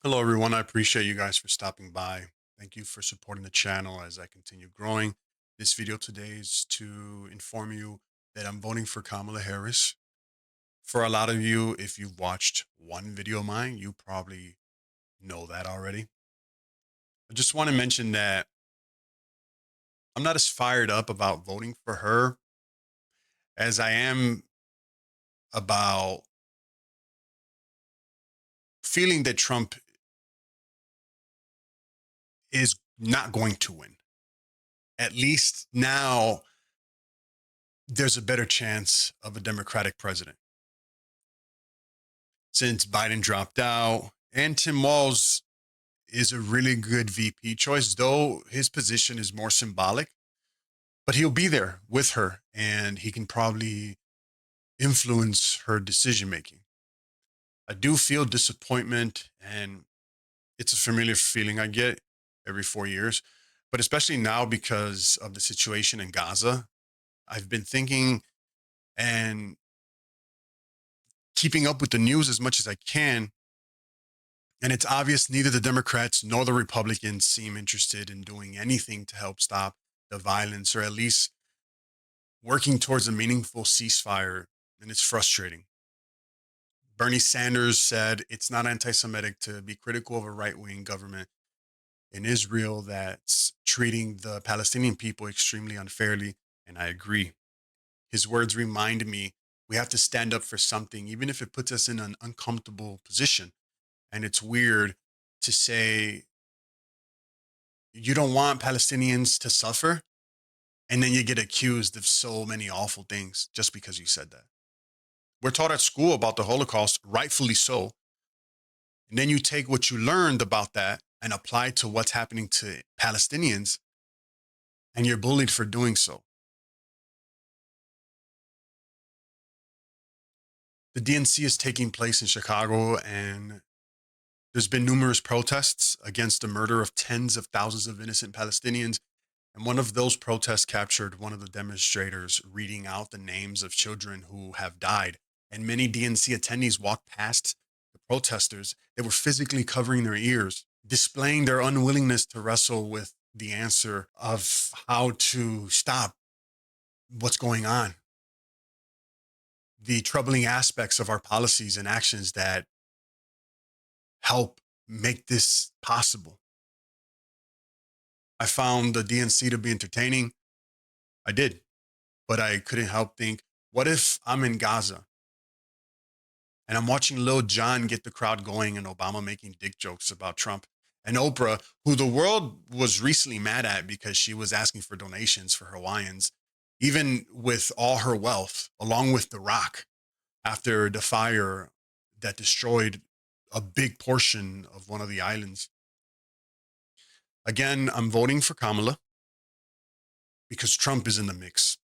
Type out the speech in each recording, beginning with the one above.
Hello, everyone. I appreciate you guys for stopping by. Thank you for supporting the channel as I continue growing. This video today is to inform you that I'm voting for Kamala Harris. For a lot of you, if you've watched one video of mine, you probably know that already. I just want to mention that I'm not as fired up about voting for her as I am about feeling that Trump is not going to win. At least now, there's a better chance of a Democratic president. Since Biden dropped out, and Tim Walz is a really good VP choice, though his position is more symbolic, but he'll be there with her and he can probably influence her decision making. I do feel disappointment, and it's a familiar feeling I get every 4 years, but especially now because of the situation in Gaza. I've been thinking and keeping up with the news as much as I can. And it's obvious neither the Democrats nor the Republicans seem interested in doing anything to help stop the violence, or at least working towards a meaningful ceasefire. And it's frustrating. Bernie Sanders said it's not anti Semitic to be critical of a right wing government in Israel that's treating the Palestinian people extremely unfairly. And I agree. His words remind me we have to stand up for something, even if it puts us in an uncomfortable position. And it's weird to say you don't want Palestinians to suffer, and then you get accused of so many awful things just because you said that. We're taught at school about the Holocaust, rightfully so. And then you take what you learned about that and apply it to what's happening to Palestinians, and you're bullied for doing so. The DNC is taking place in Chicago, and there's been numerous protests against the murder of tens of thousands of innocent Palestinians. And one of those protests captured one of the demonstrators reading out the names of children who have died. And many DNC attendees walked past the protesters. They were physically covering their ears, displaying their unwillingness to wrestle with the answer of how to stop what's going on, the troubling aspects of our policies and actions that help make this possible. I found the DNC to be entertaining. I did, but I couldn't help think, what if I'm in Gaza and I'm watching Lil Jon get the crowd going and Obama making dick jokes about Trump, and Oprah, who the world was recently mad at because she was asking for donations for Hawaiians, even with all her wealth, along with The Rock, after the fire that destroyed a big portion of one of the islands. Again, I'm voting for Kamala because Trump is in the mix.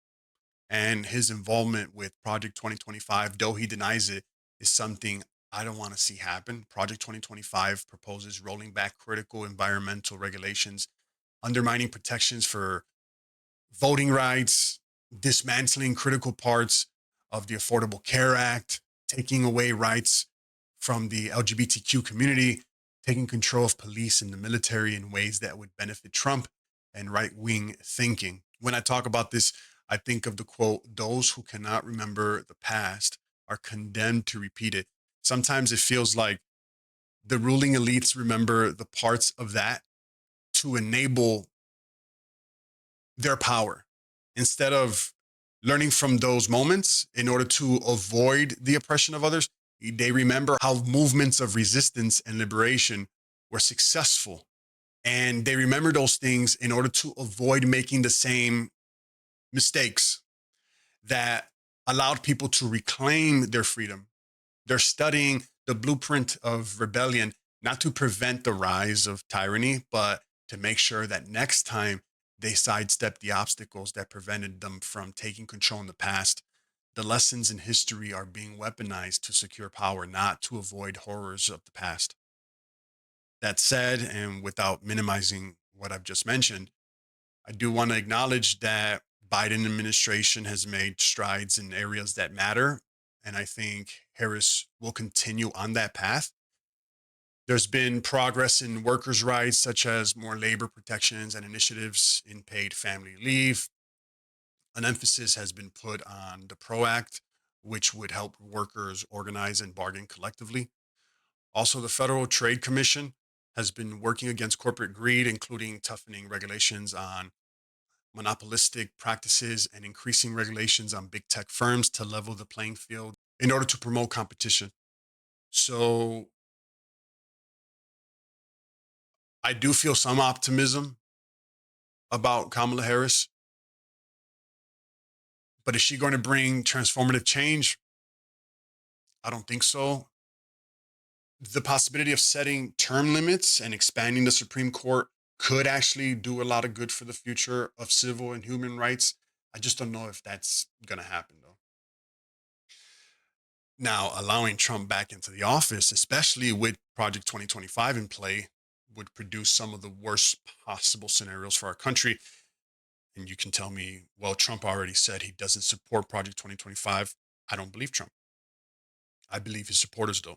And his involvement with Project 2025, though he denies it, is something I don't want to see happen. Project 2025 proposes rolling back critical environmental regulations, undermining protections for voting rights, dismantling critical parts of the Affordable Care Act, taking away rights from the LGBTQ community, taking control of police and the military in ways that would benefit Trump and right wing thinking. When I talk about this, I think of the quote, those who cannot remember the past are condemned to repeat it. Sometimes it feels like the ruling elites remember the parts of that to enable their power instead of learning from those moments in order to avoid the oppression of others. They remember how movements of resistance and liberation were successful. And they remember those things in order to avoid making the same mistakes that allowed people to reclaim their freedom. They're studying the blueprint of rebellion, not to prevent the rise of tyranny, but to make sure that next time they sidestep the obstacles that prevented them from taking control in the past. The lessons in history are being weaponized to secure power, not to avoid horrors of the past. That said, and without minimizing what I've just mentioned, I do want to acknowledge that Biden administration has made strides in areas that matter. And I think Harris will continue on that path. There's been progress in workers' rights, such as more labor protections and initiatives in paid family leave. An emphasis has been put on the PRO Act, which would help workers organize and bargain collectively. Also, the Federal Trade Commission has been working against corporate greed, including toughening regulations on monopolistic practices and increasing regulations on big tech firms to level the playing field in order to promote competition. So I do feel some optimism about Kamala Harris, but is she going to bring transformative change? I don't think so. The possibility of setting term limits and expanding the Supreme Court could actually do a lot of good for the future of civil and human rights. I just don't know if that's going to happen, though. Now, allowing Trump back into the office, especially with Project 2025 in play, would produce some of the worst possible scenarios for our country. And you can tell me, well, Trump already said he doesn't support Project 2025. I don't believe Trump. I believe his supporters do.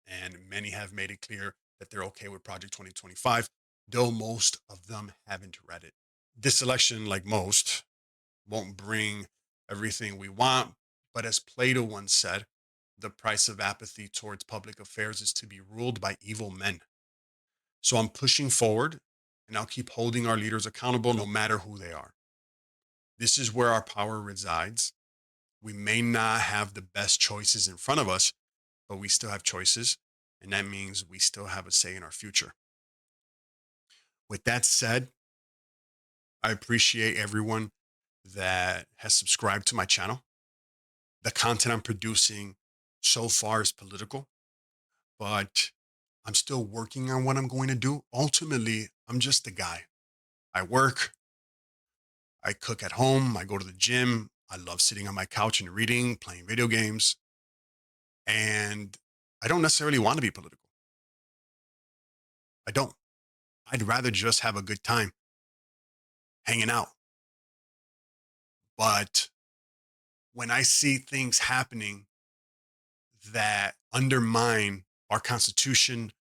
And many have made it clear that they're okay with Project 2025, though most of them haven't read it. This election, like most, won't bring everything we want, but as Plato once said, the price of apathy towards public affairs is to be ruled by evil men. So I'm pushing forward and I'll keep holding our leaders accountable no matter who they are. This is where our power resides. We may not have the best choices in front of us, but we still have choices. And that means we still have a say in our future. With that said, I appreciate everyone that has subscribed to my channel. The content I'm producing so far is political, but I'm still working on what I'm going to do. Ultimately, I'm just a guy. I work, I cook at home, I go to the gym. I love sitting on my couch and reading, playing video games. And I don't necessarily want to be political. I don't. I'd rather just have a good time hanging out. But when I see things happening that undermine our Constitution,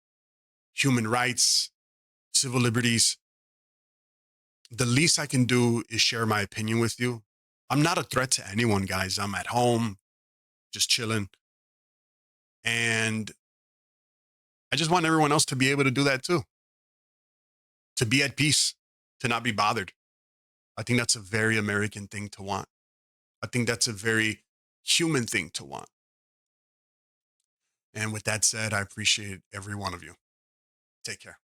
human rights, civil liberties, the least I can do is share my opinion with you. I'm not a threat to anyone, guys. I'm at home, just chilling. And I just want everyone else to be able to do that too, to be at peace, to not be bothered. I think that's a very American thing to want. I think that's a very human thing to want. And with that said, I appreciate every one of you. Take care.